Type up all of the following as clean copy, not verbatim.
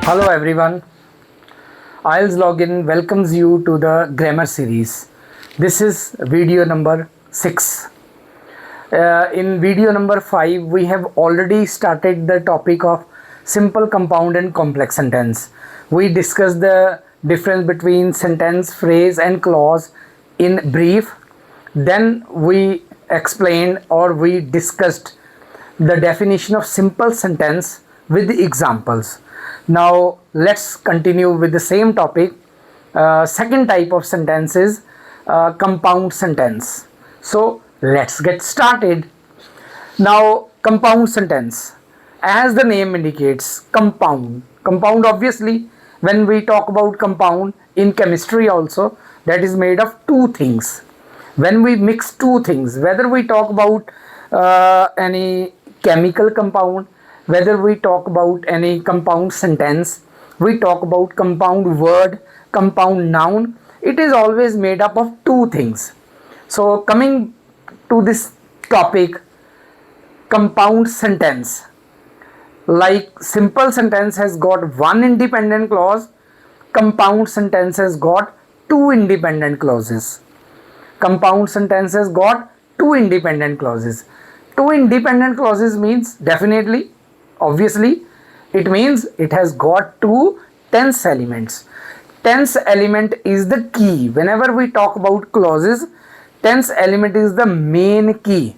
Hello everyone, IELTS Login welcomes you to the grammar series. This is video number 6. In video number 5, we have already started the topic of simple, compound and complex sentence. We discussed the difference between sentence, phrase and clause in brief. Then we explained or we discussed the definition of simple sentence with examples. Now let's continue with the same topic. Second type of sentence is compound sentence. So let's get started. Now compound sentence, as the name indicates, compound. Compound, obviously when we talk about compound in chemistry also, that is made of two things. When we mix two things, whether we talk about any chemical compound, whether we talk about any compound sentence, we talk about compound word, compound noun, it is always made up of two things. So coming to this topic, compound sentence, like simple sentence has got one independent clause, compound sentence has got two independent clauses. Compound sentence has got two independent clauses. Two independent clauses means definitely, obviously, it means it has got two tense elements. Tense element is the key. Whenever we talk about clauses, tense element is the main key.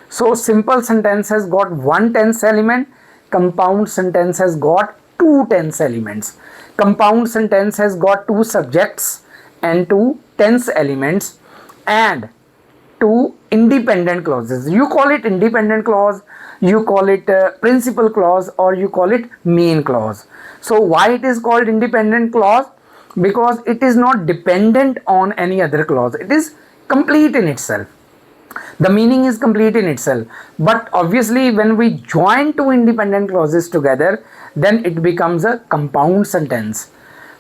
So simple sentence has got one tense element, compound sentence has got two tense elements. Compound sentence has got two subjects and two tense elements and two independent clauses. You call it independent clause, you call it principal clause, or you call it main clause. So why it is called independent clause? Because it is not dependent on any other clause. It is complete in itself. The meaning is complete in itself. But obviously when we join two independent clauses together, then it becomes a compound sentence.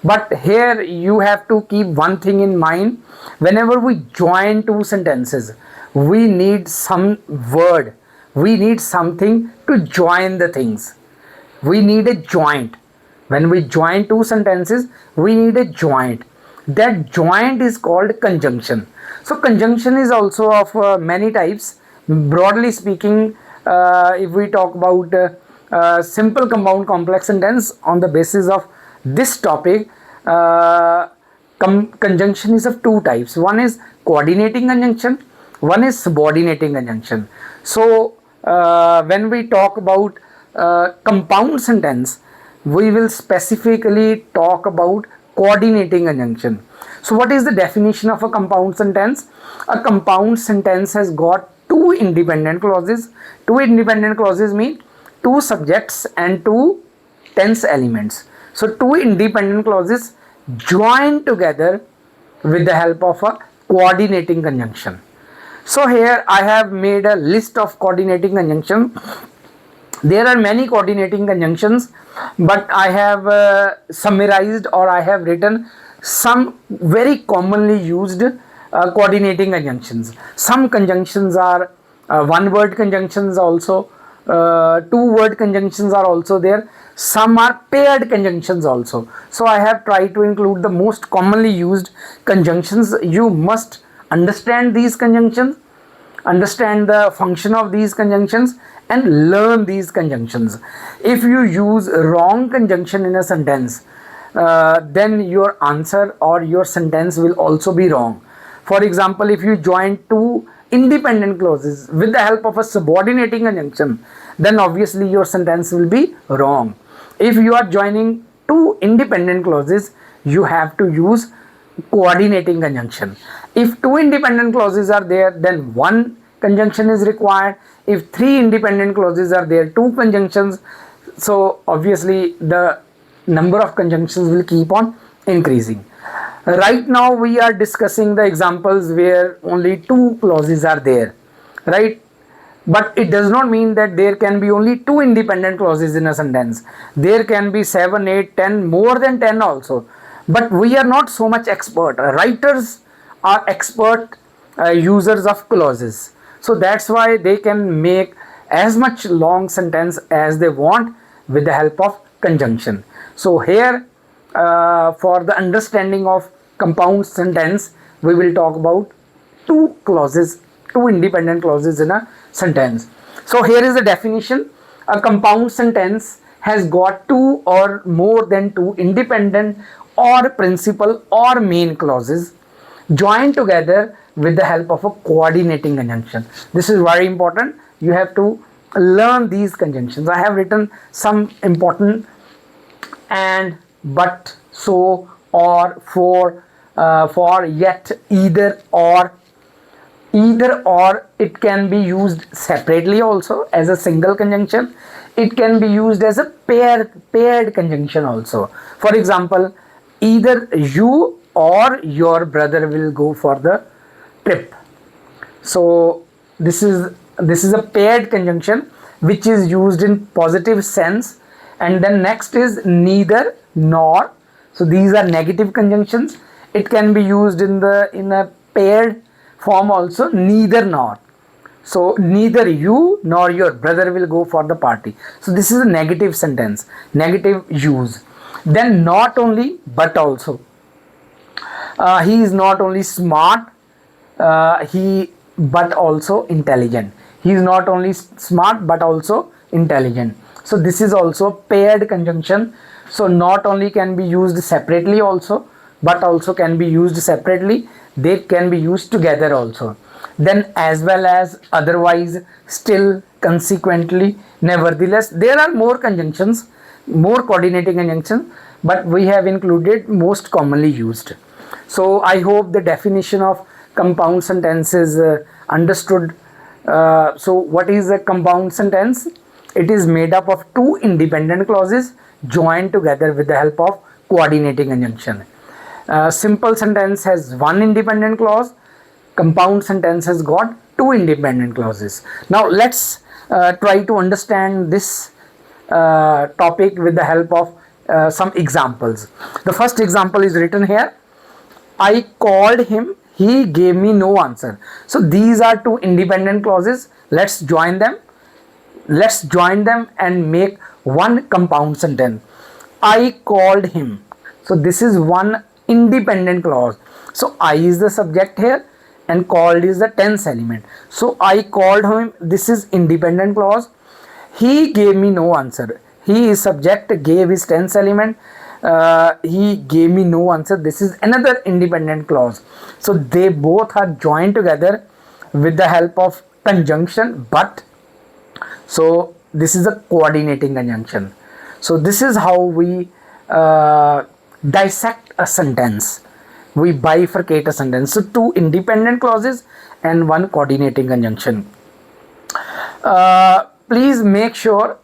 But here you have to keep one thing in mind. Whenever we join two sentences, we need some word. We need something to join the things. We need a joint. When we join two sentences, we need a joint. That joint is called conjunction. So conjunction is also of many types. Broadly speaking, if we talk about simple, compound, complex sentence on the basis of this topic, conjunction is of two types. One is coordinating conjunction, one is subordinating conjunction. So when we talk about compound sentence, we will specifically talk about coordinating conjunction. So what is the definition of a compound sentence? A compound sentence has got two independent clauses. Two independent clauses mean two subjects and two tense elements. So two independent clauses joined together with the help of a coordinating conjunction. So here I have made a list of coordinating conjunctions. There are many coordinating conjunctions, but I have summarized or I have written some very commonly used coordinating conjunctions. Some conjunctions are one word conjunctions also, two word conjunctions are also there. Some are paired conjunctions also. So I have tried to include the most commonly used conjunctions. You must understand these conjunctions, understand the function of these conjunctions and learn these conjunctions. If you use wrong conjunction in a sentence, then your answer or your sentence will also be wrong. For example, if you join two independent clauses with the help of a subordinating conjunction, then obviously your sentence will be wrong. If you are joining two independent clauses, you have to use coordinating conjunction. If two independent clauses are there, then one conjunction is required. If three independent clauses are there, two conjunctions. So obviously the number of conjunctions will keep on increasing. Right now we are discussing the examples where only two clauses are there, right? But it does not mean that there can be only two independent clauses in a sentence. There can be 7, 8, 10, more than 10 also. But we are not so much expert. Writers are expert users of clauses. So that's why they can make as much long sentence as they want with the help of conjunction. So here for the understanding of compound sentence, we will talk about two clauses, two independent clauses in a sentence. So here is the definition. A compound sentence has got two or more than two independent or principal or main clauses joined together with the help of a coordinating conjunction. This is very important. You have to learn these conjunctions. I have written some important and, but, so, or, for, yet, either, or. Either or, it can be used separately also as a single conjunction. It can be used as a paired conjunction also. For example, either you or your brother will go for the trip. So this is a paired conjunction which is used in positive sense. And then next is neither nor. So these are negative conjunctions. It can be used in a paired form also, neither nor. So neither you nor your brother will go for the party. So this is a negative sentence, negative use. Then not only but also. He is not only smart, but also intelligent. He is not only smart but also intelligent. So this is also paired conjunction. So not only can be used separately also, but also can be used separately. They can be used together also. Then as well as, otherwise, still, consequently, nevertheless. There are more conjunctions, more coordinating conjunctions, but we have included most commonly used. So I hope the definition of compound sentence is understood. So what is a compound sentence? It is made up of two independent clauses joined together with the help of coordinating conjunction. Simple sentence has one independent clause. Compound sentence has got two independent clauses. Now let's try to understand this topic with the help of some examples. The first example is written here. I called him, he gave me no answer. So these are two independent clauses. Let's join them. Let's join them and make one compound sentence. I called him. So this is one independent clause. So I is the subject here and called is the tense element. So I called him, this is independent clause. He gave me no answer. He is subject, gave is tense element. He gave me no answer. This is another independent clause. So they both are joined together with the help of conjunction but. So this is a coordinating conjunction. So this is how we dissect a sentence. We bifurcate a sentence. So two independent clauses and one coordinating conjunction. Please make sure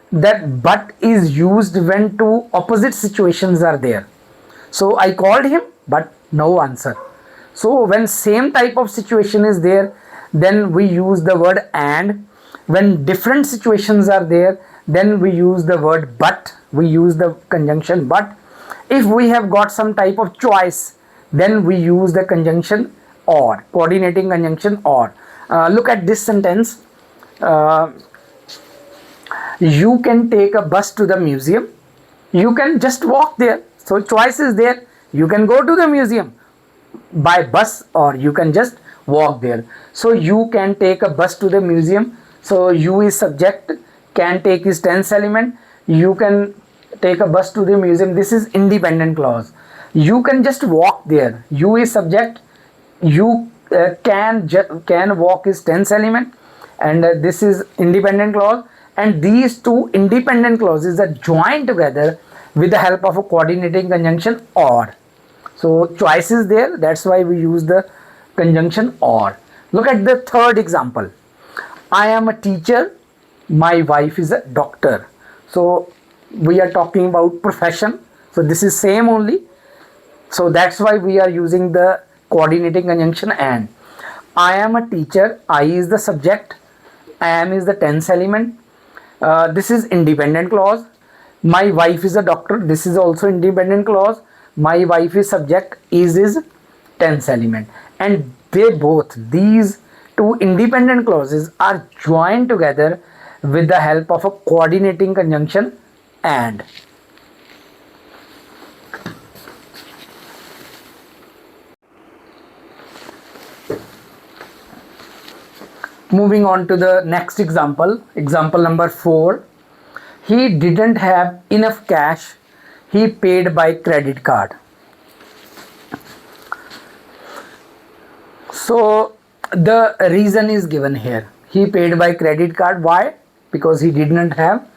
that but is used when two opposite situations are there. So I called him but no answer. So when same type of situation is there, then we use the word and. When different situations are there, then we use the word but. We use the conjunction but. If we have got some type of choice, then we use the conjunction or, coordinating conjunction or. Look at this sentence. You can take a bus to the museum. You can just walk there. So choice is there. You can go to the museum by bus or you can just walk there. So you can take a bus to the museum. So you is subject, can take is tense element. You can take a bus to the museum. This is independent clause. You can just walk there. You is subject. You can walk is tense element, and this is independent clause. And these two independent clauses are joined together with the help of a coordinating conjunction or. So choice is there. That's why we use the conjunction or. Look at the third example. I am a teacher, my wife is a doctor. So we are talking about profession. So this is same only. So that's why we are using the coordinating conjunction and. I am a teacher, I is the subject, am is the tense element. This is independent clause. My wife is a doctor, this is also independent clause. My wife is subject, is tense element. And they both, these two independent clauses are joined together with the help of a coordinating conjunction and. Moving on to the next example, example number 4. He didn't have enough cash. He paid by credit card. So the reason is given here. He paid by credit card. Why? Because he didn't have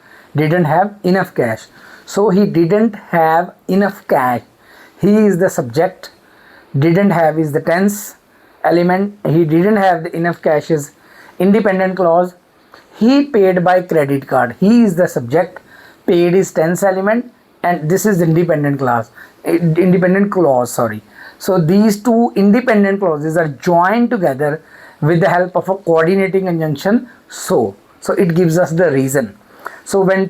enough cash. So he didn't have enough cash. He is the subject. Didn't have is the tense element. He didn't have enough cash is independent clause. He paid by credit card. He is the subject. Paid is tense element, and this is independent clause. Sorry. So these two independent clauses are joined together with the help of a coordinating conjunction. So it gives us the reason. So when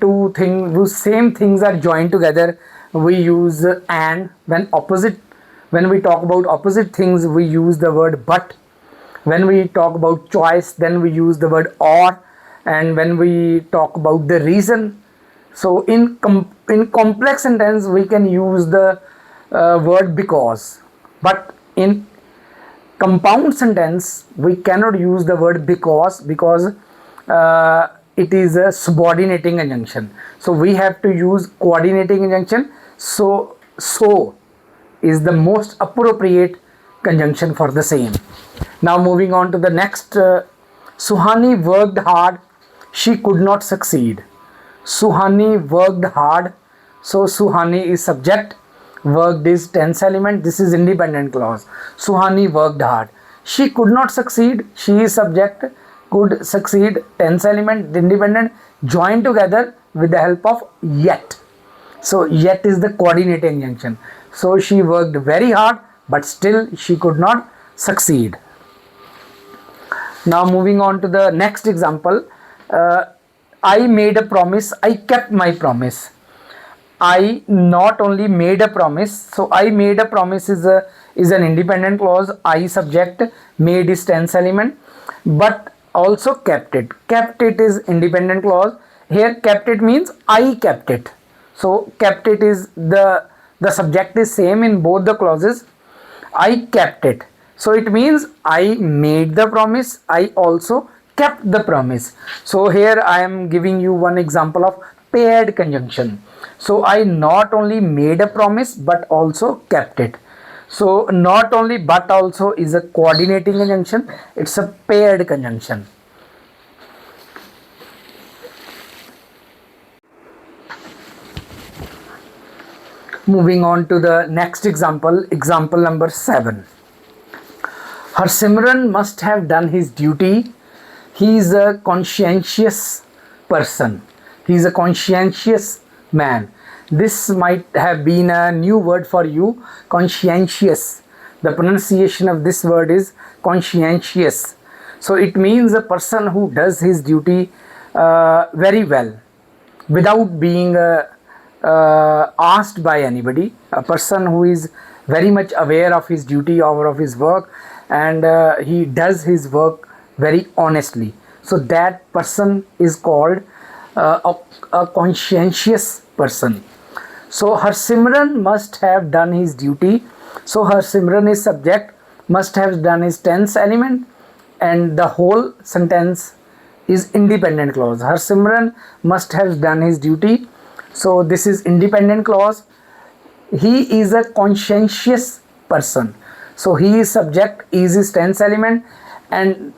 same things are joined together, we use and. When we talk about opposite things, we use the word but. When we talk about choice, then we use the word or. And when we talk about the reason, so in complex sentence we can use the word because, but in compound sentence we cannot use the word because it is a subordinating conjunction. So we have to use coordinating conjunction. So is the most appropriate conjunction for the same. Now moving on to the next. Suhani worked hard. She could not succeed. Suhani worked hard. So Suhani is subject. Worked is tense element. This is independent clause. Suhani worked hard. She could not succeed. She is subject. Could succeed, tense element, independent, joined together with the help of yet. So yet is the coordinating conjunction. So she worked very hard, but still she could not succeed. Now moving on to the next example. I made a promise. I kept my promise. I not only made a promise. So I made a promise is an independent clause. I subject, made is tense element, but also kept it. Kept it is independent clause. Here kept it means I kept it. So kept it is the subject is same in both the clauses. I kept it. So it means I made the promise. I also kept the promise. So here I am giving you one example of paired conjunction. So I not only made a promise but also kept it. So not only but also is a coordinating conjunction. It's a paired conjunction. Moving on to the next example, example number 7. Harsimran must have done his duty. He is a conscientious person. He is a conscientious man. This might have been a new word for you, conscientious. The pronunciation of this word is conscientious. So it means a person who does his duty very well without being asked by anybody. A person who is very much aware of his duty or of his work, and he does his work very honestly. So that person is called a conscientious person. So Harsimran must have done his duty. So Harsimran is subject, must have done is tense element, and the whole sentence is independent clause. Harsimran must have done his duty. So this is independent clause. He is a conscientious person. So he is subject, is tense element, and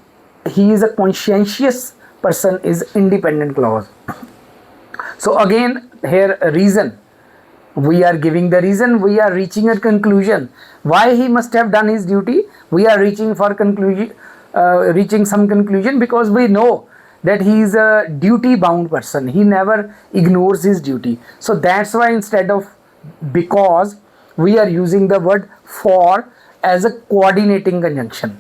he is a conscientious person is independent clause. So again here reason. We are giving the reason, we are reaching a conclusion. Why he must have done his duty? We are reaching for conclusion, reaching some conclusion because we know that he is a duty bound person. He never ignores his duty. So that's why instead of because, we are using the word for as a coordinating conjunction.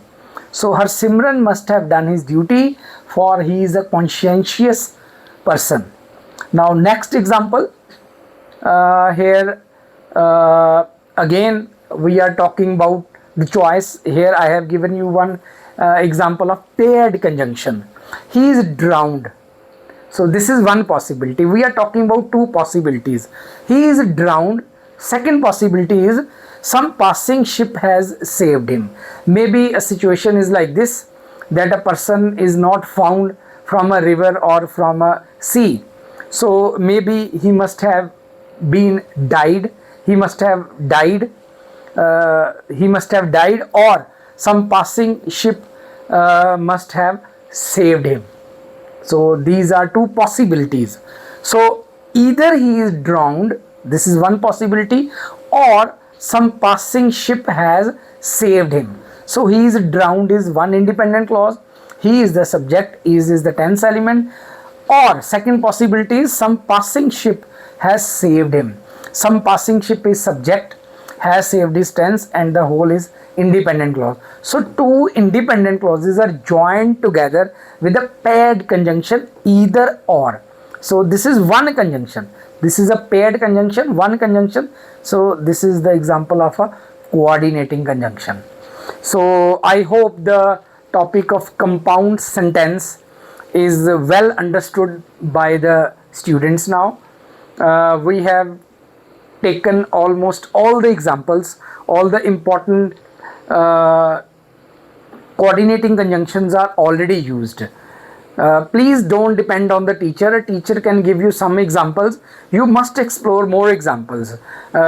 So Harsimran must have done his duty, for he is a conscientious person. Now next example. Here again we are talking about the choice. Here I have given you one example of paired conjunction. He is drowned. So this is one possibility. We are talking about two possibilities. He is drowned. Second possibility is some passing ship has saved him. Maybe a situation is like this. that a person is not found from a river or from a sea. So maybe he must have been died, he must have died, or some passing ship must have saved him. So these are two possibilities. So either he is drowned, this is one possibility, or some passing ship has saved him. So he is drowned is one independent clause, he is the subject, is the tense element, or second possibility is some passing ship has saved him. Some passing ship is subject, has saved is tense, and the whole is independent clause. So two independent clauses are joined together with a paired conjunction either or. So this is one conjunction, this is a paired conjunction, one conjunction. So this is the example of a coordinating conjunction. So I hope the topic of compound sentence is well understood by the students now. We have taken almost all the examples, all the important coordinating conjunctions are already used. Please don't depend on the teacher. A teacher can give you some examples. You must explore more examples.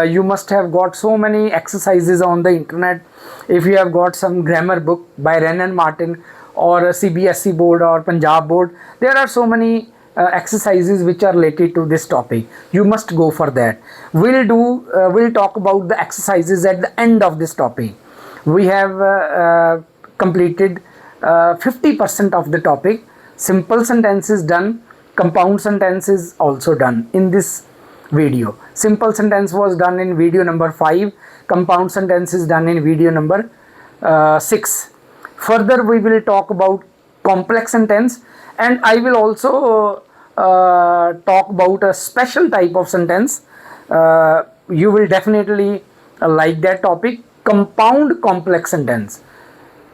You must have got so many exercises on the internet. If you have got some grammar book by Wren and Martin or a CBSE board or Punjab board, there are so many exercises which are related to this topic. You must go for that. We'll talk about the exercises at the end of this topic. We have completed 50% of the topic. Simple sentence is done, compound sentence is also done in this video. Simple sentence was done in video number 5, compound sentence is done in video number 6. Further we will talk about complex sentence, and I will also talk about a special type of sentence. You will definitely like that topic, compound complex sentence.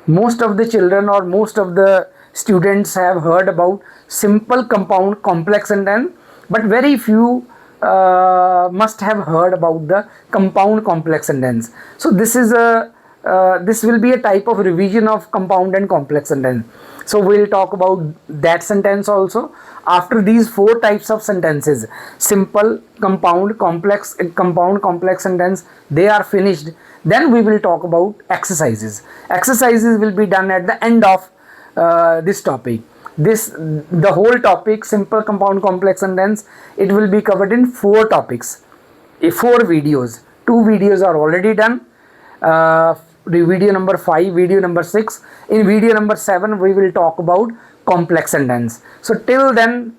Most of the children or most of the students have heard about simple compound complex sentence, but very few must have heard about the compound complex sentence. So this will be a type of revision of compound and complex sentence. So we'll talk about that sentence also. After these 4 types of sentences, simple, compound, complex sentence, they are finished, then we will talk about exercises. Exercises will be done at the end of this topic. The whole topic, simple, compound, complex sentence, it will be covered in 4 topics, 4 videos. 2 videos are already done. The video number 5, video number 6. In video number 7, we will talk about complex sentence. So till then,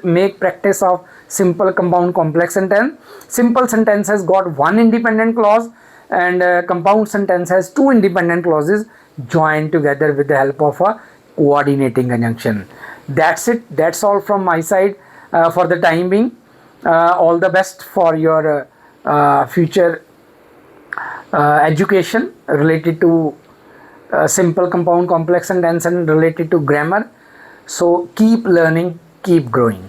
make practice of simple, compound, complex sentence. Simple sentence has got 1 independent clause, and compound sentence has 2 independent clauses joined together with the help of a coordinating conjunction. That's it. That's all from my side for the time being. All the best for your future education related to simple, compound, complex sentence and related to grammar. So keep learning, keep growing.